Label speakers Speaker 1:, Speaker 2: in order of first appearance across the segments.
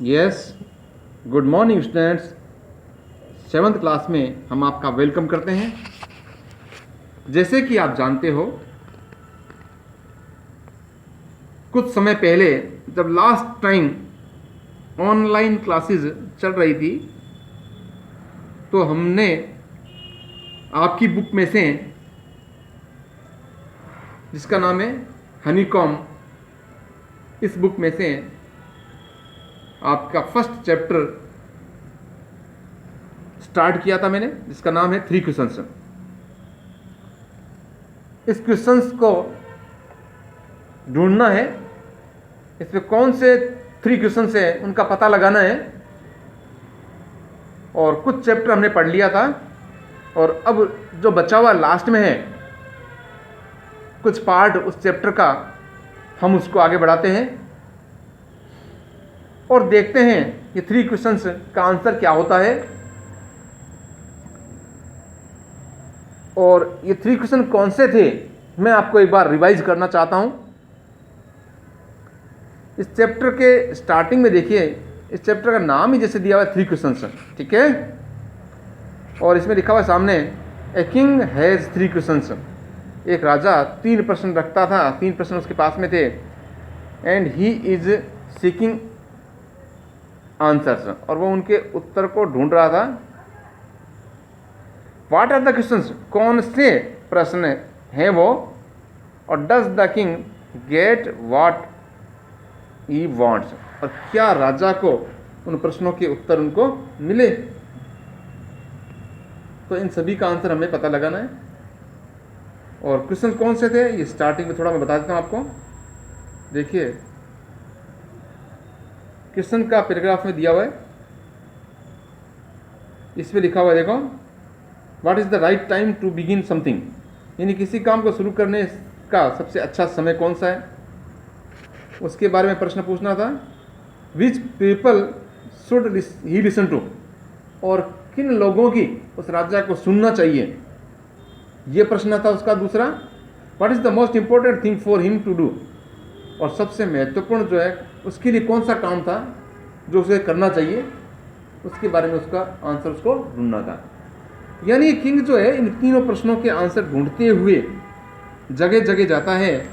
Speaker 1: Yes, good morning students. 7th class में हम आपका वेलकम करते हैं। जैसे कि आप जानते हो, कुछ समय पहले जब लास्ट टाइम ऑनलाइन क्लासेस चल रही थी तो हमने आपकी बुक में से, जिसका नाम है हनीकॉम, इस बुक में से आपका फर्स्ट चैप्टर स्टार्ट किया था मैंने, जिसका नाम है 3 क्वेश्चंस। इस क्वेश्चंस को ढूंढना है, इसमें कौन से 3 क्वेश्चंस है उनका पता लगाना है। और कुछ चैप्टर हमने पढ़ लिया था और अब जो बचा हुआ लास्ट में है कुछ पार्ट उस चैप्टर का, हम उसको आगे बढ़ाते हैं और देखते हैं ये 3 क्वेश्चंस का आंसर क्या होता है। और ये 3 क्वेश्चन कौन से थे मैं आपको एक बार रिवाइज करना चाहता हूं। इस चैप्टर के स्टार्टिंग में देखिए, इस चैप्टर का नाम ही जैसे दिया हुआ है 3 क्वेश्चंस, ठीक है। और इसमें लिखा हुआ है सामने, ए किंग हैज़ 3 क्वेश्चंस। एक राजा 3 प्रश्न रखता था, 3 प्रश्न उसके पास में थे। And he is seeking answers, और वो उनके उत्तर को ढूंढ रहा था। व्हाट आर द क्वेश्चंस, कौन से प्रश्न हैं वो। और does the king get what he wants, और क्या राजा को उन प्रश्नों के उत्तर उनको मिले। तो इन सभी का आंसर हमें पता लगाना है। और क्वेश्चन कौन से थे ये स्टार्टिंग में थोड़ा मैं बता देता हूं आपको। देखिए, क्वेश्चन का पैराग्राफ में दिया हुआ है, इसमें लिखा हुआ है, देखो, what is the right time to begin something, यानी किसी काम को शुरू करने का सबसे अच्छा समय कौन सा है, उसके बारे में प्रश्न पूछना था। Which people should he listen to, और किन लोगों की उस राजा को सुनना चाहिए, ये प्रश्न था उसका दूसरा। What is the most important thing for him to do, और सबसे महत्वपूर्ण जो है उसके लिए कौन सा काम था जो उसे करना चाहिए, उसके बारे में उसका आंसर उसको ढूंढना था। यानी किंग जो है इन तीनों प्रश्नों के आंसर ढूंढते हुए जगह जगह जाता है,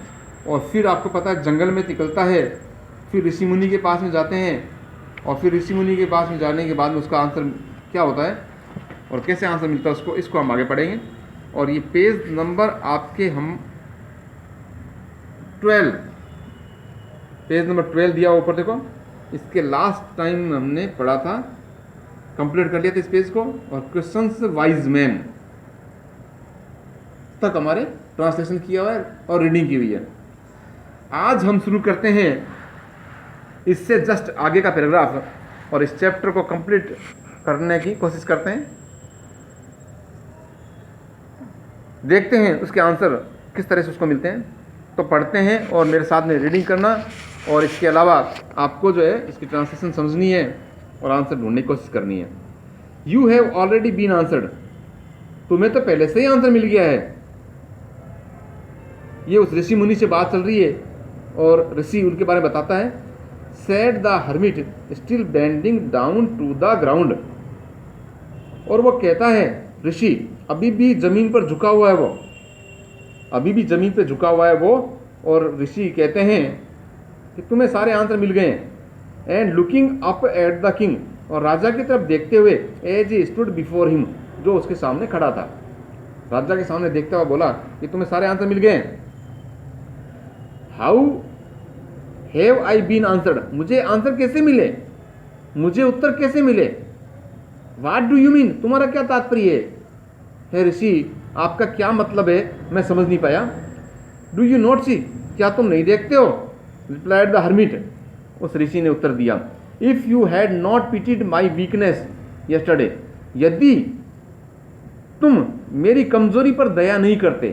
Speaker 1: और फिर आपको पता है जंगल में निकलता है, फिर ऋषि मुनि के पास में जाते हैं, और फिर ऋषि मुनि के पास में जाने के बाद में उसका आंसर क्या होता है और कैसे आंसर मिलता है उसको, इसको हम आगे पढ़ेंगे। और ये पेज नंबर आपके हम 12, पेज नंबर 12 दिया ऊपर, देखो, इसके लास्ट टाइम हमने पढ़ा था, कंप्लीट कर लिया था इस पेज को। और क्वेश्चंस वाइज मैन तक हमारे ट्रांसलेशन किया हुआ है और रीडिंग की हुई है। आज हम शुरू करते हैं इससे जस्ट आगे का पैराग्राफ, और इस चैप्टर को कंप्लीट करने की कोशिश करते हैं। देखते हैं उसके आंसर किस तरह से उसको मिलते हैं। तो पढ़ते हैं और मेरे साथ में रीडिंग करना, और इसके अलावा आपको जो है इसकी ट्रांसलेशन समझनी है और आंसर ढूंढने की कोशिश करनी है। You have already been answered, तुम्हें तो पहले से ही आंसर मिल गया है। ये उस ऋषि मुनि से बात चल रही है और ऋषि उनके बारे में बताता है। Said the hermit still bending down to the ground, और वो कहता है, ऋषि अभी भी जमीन पर झुका हुआ है, वो अभी भी जमीन पर झुका हुआ है वो। और ऋषि कहते हैं कि तुम्हें सारे आंसर मिल गए हैं। And looking up at the king, और राजा की तरफ देखते हुए, as he stood before him, जो उसके सामने खड़ा था, राजा के सामने देखता हुआ बोला कि तुम्हें सारे आंसर मिल गए हैं। How have I been answered, मुझे आंसर कैसे मिले, मुझे उत्तर कैसे मिले। व्हाट डू यू मीन, तुम्हारा क्या तात्पर्य है ऋषि, आपका क्या मतलब है, मैं समझ नहीं पाया। डू यू नॉट सी, क्या तुम नहीं देखते हो, रिप्लाइड द हर्मिट, उस ऋषि ने उत्तर दिया। If you had not pitied my weakness yesterday, यदि तुम मेरी कमजोरी पर दया नहीं करते,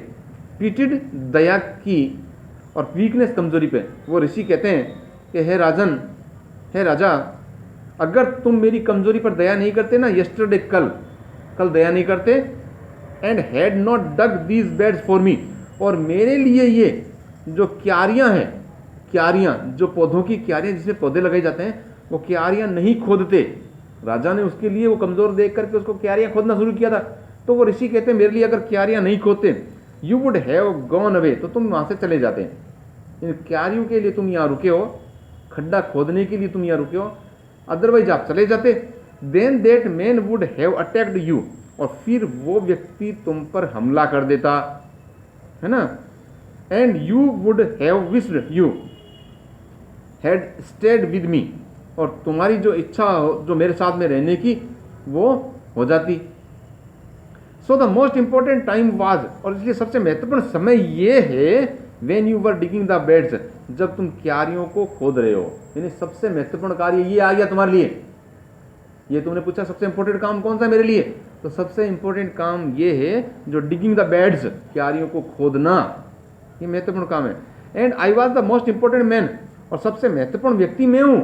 Speaker 1: पिटीड दया की और वीकनेस कमजोरी पे, वो ऋषि कहते हैं कि हे राजन, हे राजा, अगर तुम मेरी कमजोरी पर दया नहीं करते ना, यस्टरडे कल दया नहीं करते, and had not dug these beds for me, और मेरे लिए ये जो क्यारियां हैं, क्यारियां जो पौधों की क्यारियां जिसमें पौधे लगाए जाते हैं, वो क्यारियां नहीं खोदते। राजा ने उसके लिए वो कमजोर देख करके उसको क्यारियां खोदना शुरू किया था। तो वो ऋषि कहते हैं मेरे लिए अगर क्यारियां नहीं खोदते, you would have gone away, तो तुम वहां से चले जाते। इन क्यारियों के लिए तुम यहाँ रुके हो, खड्डा खोदने के लिए तुम यहाँ रुके हो, अदरवाइज आप चले जाते। Then that man would have attacked you, और फिर वो व्यक्ति तुम पर हमला कर देता, है ना। And you would have wished you had stayed with me, और तुम्हारी जो इच्छा हो, जो मेरे साथ में रहने की, वो हो जाती। So the most important time was, और इसलिए सबसे महत्वपूर्ण समय ये है when you were digging the beds, जब तुम क्यारियों को खोद रहे हो। यानी सबसे महत्वपूर्ण कार्य ये आ गया तुम्हारे लिए। ये तुमने पूछा सबसे इंपॉर्टेंट काम कौन सा है मेरे लिए, तो सबसे इंपॉर्टेंट काम ये है जो डिगिंग द बेड्स, क्यारियों को खोदना, ये महत्वपूर्ण काम है। And I was the most important man, और सबसे महत्वपूर्ण व्यक्ति मैं हूं।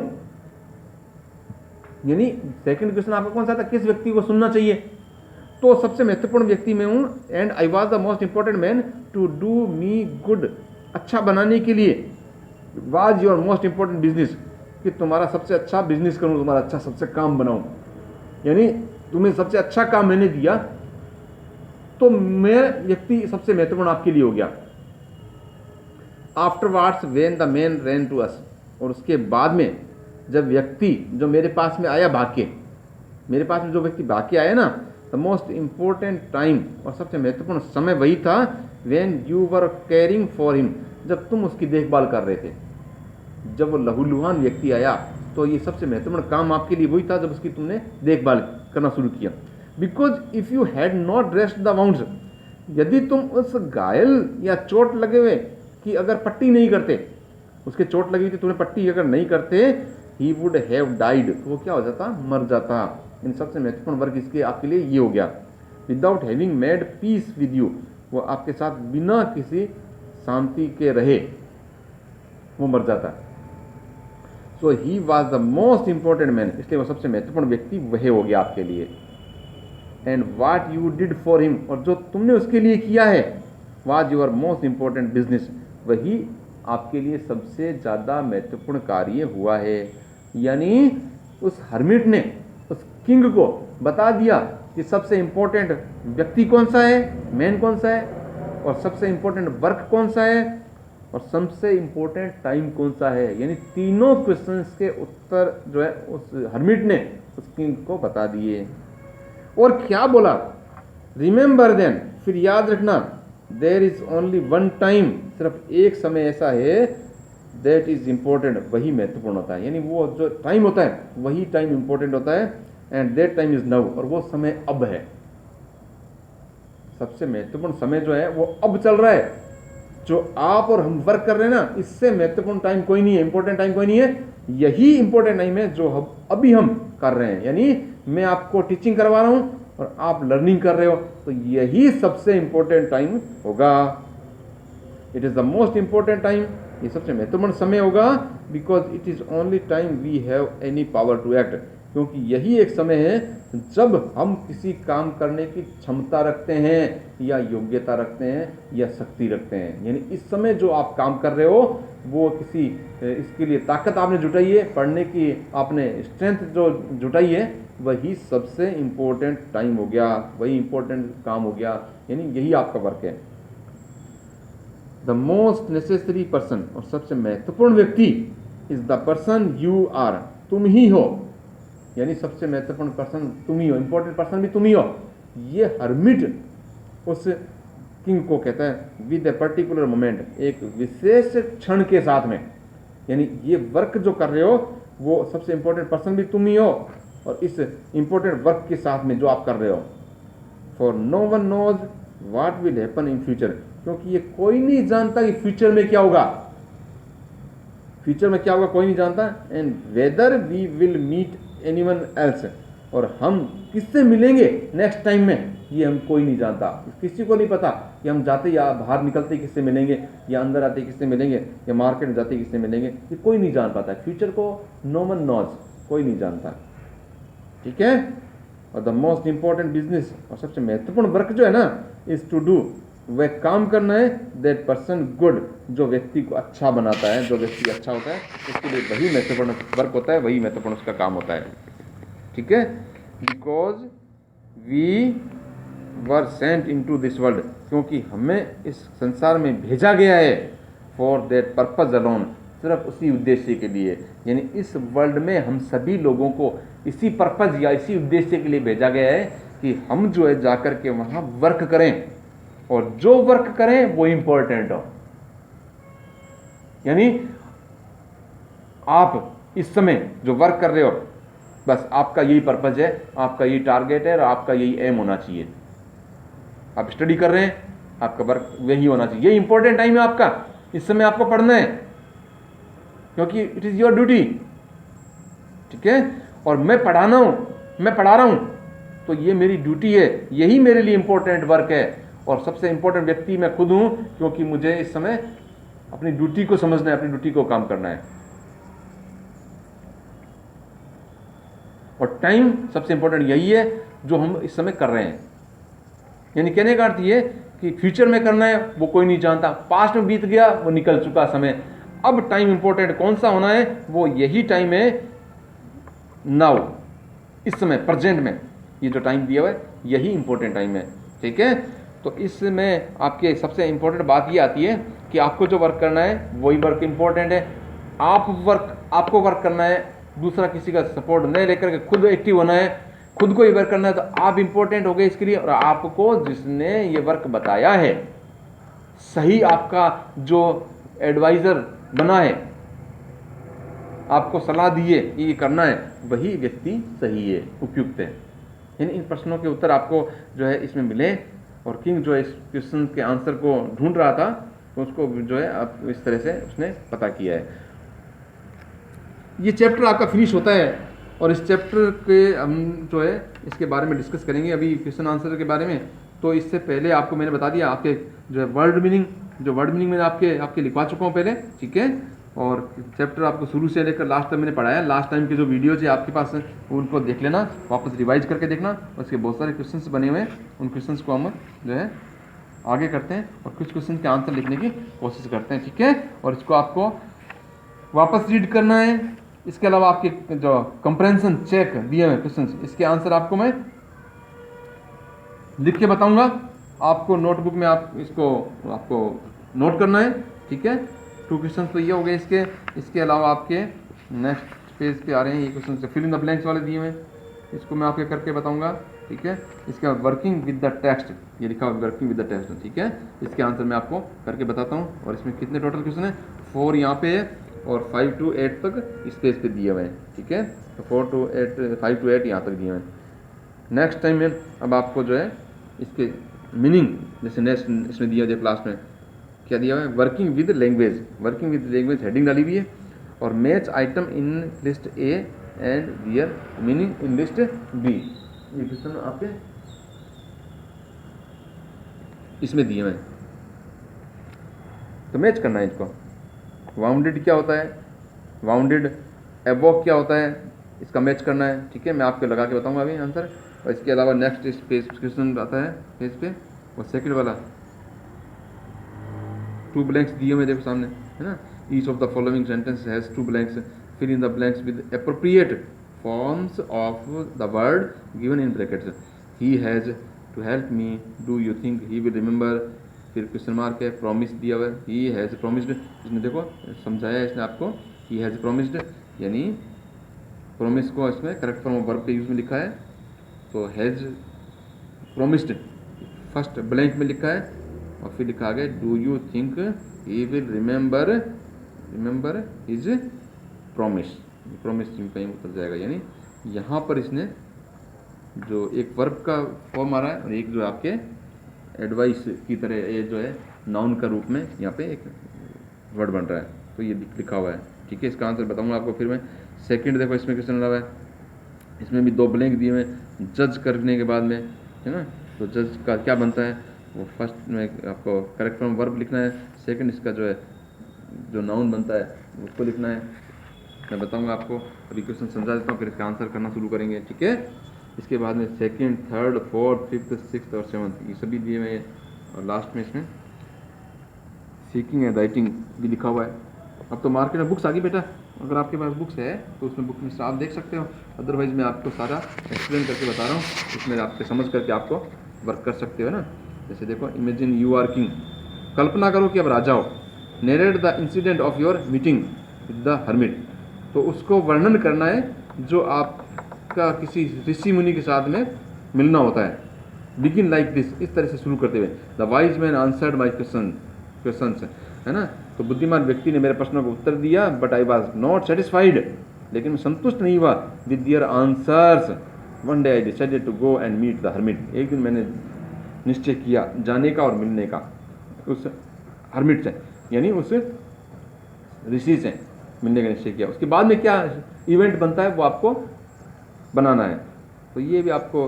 Speaker 1: यानी सेकंड क्वेश्चन आपका कौन सा था, किस व्यक्ति को सुनना चाहिए, तो सबसे महत्वपूर्ण व्यक्ति मैं हूं। And I was the most important man to do me good, अच्छा बनाने के लिए। Was your most important business, कि तुम्हारा सबसे अच्छा बिजनेस करूं, तुम्हारा अच्छा सबसे काम बनाऊं। यानी तुम्हें सबसे अच्छा काम मैंने दिया, तो मैं व्यक्ति सबसे महत्वपूर्ण आपके लिए हो गया। Afterwards when the man ran to us, और उसके बाद में जब व्यक्ति जो मेरे पास में आया भाग के, मेरे पास में जो व्यक्ति भाग के आया ना, द मोस्ट इंपॉर्टेंट टाइम, और सबसे महत्वपूर्ण समय वही था when you were caring for him, जब तुम उसकी देखभाल कर रहे थे। जब वो लहूलुहान व्यक्ति आया, तो ये सबसे महत्वपूर्ण काम आपके लिए वही था जब उसकी तुमने देखभाल करना शुरू किया। Because if you had not dressed the wounds, यदि तुम उस घायल या चोट लगे हुए की अगर पट्टी नहीं करते, उसके चोट लगी थी तुमने पट्टी अगर नहीं करते, ही वुड हैव डाइड, तो वो क्या हो जाता, मर जाता। इन सबसे महत्वपूर्ण वर्ग इसके आपके लिए ये हो गया। Without having made peace with you, वो आपके साथ बिना किसी शांति के रहे वो मर जाता। So he was the most important man, इसलिए वो सबसे महत्वपूर्ण व्यक्ति वह हो गया आपके लिए। And what you did for him, और जो तुमने उसके लिए किया है, was your most important business, वही आपके लिए सबसे ज़्यादा महत्वपूर्ण कार्य हुआ है। यानी उस हर्मिट ने उस किंग को बता दिया कि सबसे इंपॉर्टेंट व्यक्ति कौन सा है, मैन कौन सा है, और सबसे इंपॉर्टेंट वर्क कौन सा है, और सबसे इंपॉर्टेंट टाइम कौन सा है। यानी तीनों क्वेश्चंस के उत्तर जो है उस हर्मिट ने उस किंग को बता दिए। और क्या बोला, रिमेंबर देन, फिर याद रखना, there is only one time, सिर्फ एक समय ऐसा है, दैट इज इंपॉर्टेंट, वही महत्वपूर्ण होता है। यानी वो जो टाइम होता है वही टाइम इंपॉर्टेंट होता है। And that time is now, और वो समय अब है। सबसे महत्वपूर्ण समय जो है वो अब चल रहा है। जो आप और हम वर्क कर रहे हैं ना, इससे महत्वपूर्ण टाइम कोई नहीं है, इंपॉर्टेंट टाइम कोई नहीं है। यही इंपॉर्टेंट टाइम है जो अभी हम कर रहे हैं। यानी मैं आपको टीचिंग करवा रहा हूं और आप लर्निंग कर रहे हो, तो यही सबसे इंपॉर्टेंट टाइम होगा। It is the most important time, ये सबसे महत्वपूर्ण समय होगा। Because it is only time we have any power to act, क्योंकि यही एक समय है जब हम किसी काम करने की क्षमता रखते हैं, या योग्यता रखते हैं, या शक्ति रखते हैं। यानी इस समय जो आप काम कर रहे हो वो किसी इसके लिए ताकत आपने जुटाई है, पढ़ने की आपने स्ट्रेंथ जो जुटाई है, वही सबसे इम्पोर्टेंट टाइम हो गया, वही इम्पोर्टेंट काम हो गया। यानी यही आपका वर्क है। द मोस्ट नेसेसरी पर्सन, और सबसे महत्वपूर्ण व्यक्ति, is the person you are, तुम ही हो। यानी सबसे महत्वपूर्ण पर्सन तुम ही हो, इंपॉर्टेंट पर्सन भी तुम ही हो। ये हर्मिट उस किंग को कहता है विद ए पर्टिकुलर मोमेंट, एक विशेष क्षण के साथ में। यानी ये वर्क जो कर रहे हो वो सबसे इंपॉर्टेंट पर्सन भी तुम ही हो, और इस इंपॉर्टेंट वर्क के साथ में जो आप कर रहे हो। For no one knows what will happen in future, क्योंकि ये कोई नहीं जानता कि फ्यूचर में क्या होगा। फ्यूचर में क्या होगा कोई नहीं जानता। And whether we will meet anyone else, और हम किससे मिलेंगे नेक्स्ट टाइम में, ये हम कोई नहीं जानता। किसी को नहीं पता कि हम जाते या बाहर निकलते किससे मिलेंगे, या अंदर आते किससे मिलेंगे, या मार्केट में जाते किससे मिलेंगे, ये कोई नहीं जान पाता। फ्यूचर को नो वन नोज, कोई नहीं जानता। ठीक है। और द मोस्ट इंपॉर्टेंट बिजनेस, और सबसे महत्वपूर्ण वर्क जो है ना, इज टू डू वह काम करना है, दैट पर्सन गुड, जो व्यक्ति को अच्छा बनाता है, जो व्यक्ति अच्छा होता है उसके लिए वही महत्वपूर्ण वर्क होता है, वही महत्वपूर्ण उसका काम होता है। ठीक है, because we were sent into this world, क्योंकि हमें इस संसार में भेजा गया है, फॉर दैट पर्पज अलोन, सिर्फ उसी उद्देश्य के लिए। यानी इस वर्ल्ड में हम सभी लोगों को इसी पर्पज या इसी उद्देश्य के लिए भेजा गया है कि हम जो है जाकर के वहां वर्क करें, और जो वर्क करें वो इंपॉर्टेंट हो। यानी आप इस समय जो वर्क कर रहे हो, बस आपका यही पर्पज है, आपका यही टारगेट है और आपका यही एम होना चाहिए। आप स्टडी कर रहे हैं, आपका वर्क वही होना चाहिए, ये इंपॉर्टेंट टाइम है आपका, इस समय आपको पढ़ना है, क्योंकि इट इज योर ड्यूटी। ठीक है, और मैं पढ़ा रहा हूं तो ये मेरी ड्यूटी है, यही मेरे लिए इंपॉर्टेंट वर्क है, और सबसे इंपॉर्टेंट व्यक्ति मैं खुद हूं, क्योंकि मुझे इस समय अपनी ड्यूटी को समझना है, अपनी ड्यूटी को काम करना है। और टाइम सबसे इंपॉर्टेंट यही है जो हम इस समय कर रहे हैं। यानी कहने का अर्थ ये कि फ्यूचर में करना है वो कोई नहीं जानता, पास्ट में बीत गया वो निकल चुका समय, अब टाइम इंपॉर्टेंट कौन सा होना है, वो यही टाइम है, नाउ, इस समय प्रेजेंट में ये जो टाइम दिया हुआ है यही इंपॉर्टेंट टाइम है। ठीक है, तो इसमें आपके सबसे इंपॉर्टेंट बात ये आती है कि आपको जो वर्क करना है वही वर्क इंपॉर्टेंट है। आपको वर्क करना है, दूसरा किसी का सपोर्ट नहीं लेकर के खुद एक्टिव होना है, खुद को ही वर्क करना है, तो आप इंपॉर्टेंट हो गए इसके लिए। और आपको जिसने ये वर्क बताया है, सही आपका जो एडवाइजर बना है, आपको सलाह दी है ये करना है, वही व्यक्ति सही है, उपयुक्त है। यानी इन प्रश्नों के उत्तर आपको जो है इसमें मिले, और किंग जो है इस क्वेश्चन के आंसर को ढूंढ रहा था, तो उसको जो है आप इस तरह से उसने पता किया है। ये चैप्टर आपका फिनिश होता है, और इस चैप्टर के हम जो है इसके बारे में डिस्कस करेंगे अभी क्वेश्चन आंसर के बारे में। तो इससे पहले आपको मैंने बता दिया आपके जो है वर्ड मीनिंग मैंने आपके लिखवा चुका हूँ पहले। ठीक है, और चैप्टर आपको शुरू से लेकर लास्ट तक मैंने पढ़ाया। लास्ट टाइम के जो वीडियोज है आपके पास उनको देख लेना, वापस रिवाइज करके देखना। उसके बहुत सारे क्वेश्चंस बने हुए हैं, उन क्वेश्चंस को हम जो है आगे करते हैं और कुछ क्वेश्चन के आंसर लिखने की कोशिश करते हैं। ठीक है, और इसको आपको वापस रीड करना है। इसके अलावा आपके जो कंप्रेंशन चेक दिए हुए क्वेश्चन, इसके आंसर आपको मैं लिख के बताऊंगा। आपको नोटबुक में आपको नोट करना है। ठीक है, 2 क्वेश्चन तो ये हो गए इसके अलावा आपके नेक्स्ट पेज पे आ रहे हैं ये क्वेश्चन से फिल इन द ब्लैंक्स वाले दिए हुए हैं, इसको मैं आपके करके बताऊंगा। ठीक है, इसके बाद वर्किंग विद द टेक्स्ट, ये लिखा हुआ वर्किंग विद द टेक्स्ट। ठीक है, इसके आंसर मैं आपको करके बताता हूँ। और इसमें कितने टोटल क्वेश्चन है, 4 यहाँ पे है और 5 to 8 तक इस पेज पे दिए हुए हैं। ठीक है, तो 5 to 8 यहाँ तक दिए हुए हैं। नेक्स्ट टाइम में अब आपको जो है इसके मीनिंग, जैसे नेक्स्ट इसमें दिया जाए क्लास में क्या दिया हुआ है, वर्किंग विद लैंग्वेज हेडिंग डाली हुई है, और match item in list A and their meaning in list B, ये क्वेश्चन आपके इसमें दिए हुए हैं। तो मैच करना है इसको। वाउंडेड क्या होता है, वाउंडेड एवोक क्या होता है, इसका मैच करना है। ठीक है, मैं आपको लगा के बताऊंगा अभी आंसर। और इसके अलावा नेक्स्ट इस पेज क्वेश्चन आता है पेज पे, और सेकंड वाला 2 ब्लैंक्स दिए हुए देखो सामने, है ना। Each of the following sentence has 2 blanks, fill in the blanks with appropriate forms of the word given in brackets. He has to help me, do you think he will remember, फिर question mark है, promise दिया हुआ है, he has promised, इसने देखो समझाया है इसने आपको, ही हैज़ प्रॉमिस्ड, यानी प्रॉमिस को इसमें करेक्ट फॉर्म ऑफ वर्ब के यूज में लिखा है। तो हैज़ प्रॉमिस्ड फर्स्ट ब्लैंक में लिखा है, और फिर लिखा गया do you think he will remember his promise, promise कहीं उतर जाएगा। यानी यहाँ पर इसने जो एक वर्ब का फॉर्म आ रहा है और एक जो आपके एडवाइस की तरह ये जो है नाउन का रूप में यहाँ पे एक वर्ड बन रहा है, तो ये लिखा हुआ है। ठीक है, इसका आंसर बताऊंगा आपको फिर मैं। सेकंड देखो इसमें क्वेश्चन लगा हुआ है, इसमें भी 2 ब्लैंक दिए हुए हैं जज करने के बाद में, है ना। तो जज का क्या बनता है, वो फर्स्ट में आपको करेक्ट फॉर्म वर्ब लिखना है, सेकंड इसका जो है जो नाउन बनता है उसको लिखना है। मैं बताऊंगा आपको, अभी क्वेश्चन समझा देता हूँ फिर इसका आंसर करना शुरू करेंगे। ठीक है, इसके बाद में second, third, fourth, fifth, sixth और सेवन्थ ये सभी दिए हुए हैं और लास्ट में इसमें सीकिंग एंड राइटिंग भी लिखा हुआ है। अब तो मार्केट में बुक्स आ गई बेटा, अगर आपके पास बुक्स है तो उसमें बुक में से आप देख सकते हो, अदरवाइज़ मैं आपको सारा एक्सप्लेन करके बता रहा हूँ, उसमें आपके समझ करके आपको वर्क कर सकते हो ना। जैसे देखो, इमेजिन यू आर किंग, कल्पना करो कि अब राजा हो। Narrate the incident of your meeting with the hermit, तो उसको वर्णन करना है जो आपका किसी ऋषि मुनि के साथ में मिलना होता है। बिगिन लाइक दिस, इस तरह से शुरू करते हुए, the wise man answered my questions, है ना। तो बुद्धिमान व्यक्ति ने मेरे प्रश्नों को उत्तर दिया, but I was not satisfied, लेकिन मैं संतुष्ट नहीं हुआ with their answers. One day I decided to go and meet the hermit, एक दिन मैंने निश्चय किया जाने का और मिलने का उस हर्मिट से, यानी उस ऋषि से मिलने का निश्चय किया। उसके बाद में क्या इवेंट बनता है वो आपको बनाना है, तो ये भी आपको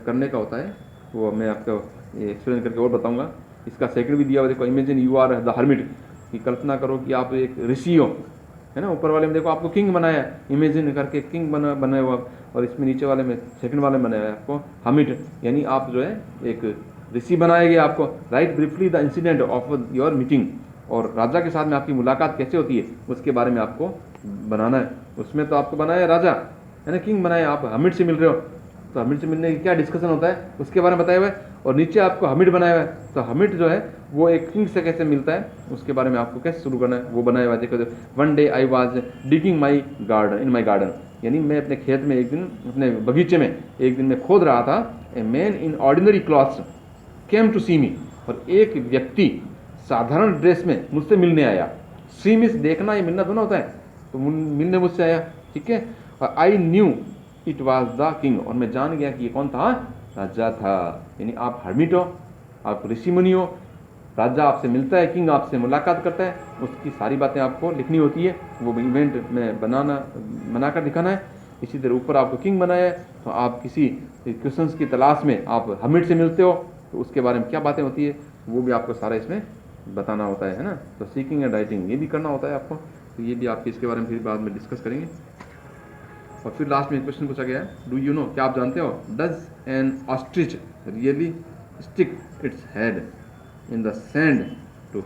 Speaker 1: करने का होता है, वो मैं आपको एक्सप्लेन करके और बताऊंगा। इसका सेकंड भी दिया हुआ, देखो, imagine you are the hermit, कि कल्पना करो कि आप एक ऋषि हो, है ना। ऊपर वाले में देखो आपको किंग बनाया, इमेजिन करके किंग बनाया हुआ, और इसमें नीचे वाले में सेकंड वाले में बनाया है आपको हर्मिट, यानी आप जो है एक ऋषि बनाया गया आपको। Right briefly the incident of your meeting, और राजा के साथ में आपकी मुलाकात कैसे होती है उसके बारे में आपको बनाना है। उसमें तो आपको बनाया राजा, है ना, किंग बनाया, आप हर्मिट से मिल रहे हो, तो हर्मिट से मिलने की क्या डिस्कशन होता है उसके बारे में बताया हुआ है। और नीचे आपको हर्मिट बनाया हुआ है, तो हर्मिट जो है वो एक किंग से कैसे मिलता है उसके बारे में आपको कैसे शुरू करना है वो बनाया हुआ है। देखो, one day I was digging my garden in my garden, यानी मैं अपने खेत में एक दिन, अपने बगीचे में एक दिन मैं खोद रहा था। A man in ordinary clothes came to see me, और एक व्यक्ति साधारण ड्रेस में मुझसे मिलने आया। सी मीन्स देखना, ये मिलना दोनों होता है, तो मिलने मुझसे आया, ठीक है। और I knew it was the king, और मैं जान गया कि ये कौन था, राजा था। यानी आप हर्मिट हो, आप ऋषि मुनि हो, राजा आपसे मिलता है, किंग आपसे मुलाकात करता है, उसकी सारी बातें आपको लिखनी होती है, वो इवेंट में बनाकर दिखाना है। इसी तरह ऊपर आपको किंग बनाया है, तो आप किसी क्वेश्चंस की तलाश में आप हर्मिट से मिलते हो, तो उसके बारे में क्या बातें होती है वो भी आपको सारा इसमें बताना होता है ना। तो सीकिंग एंड राइटिंग ये भी करना होता है आपको, तो ये भी आपके इसके बारे में फिर बाद में डिस्कस करेंगे। और फिर लास्ट में क्वेश्चन पूछा गया है, डू यू नो, क्या आप जानते हो, does an ostrich really stick its head in the sand to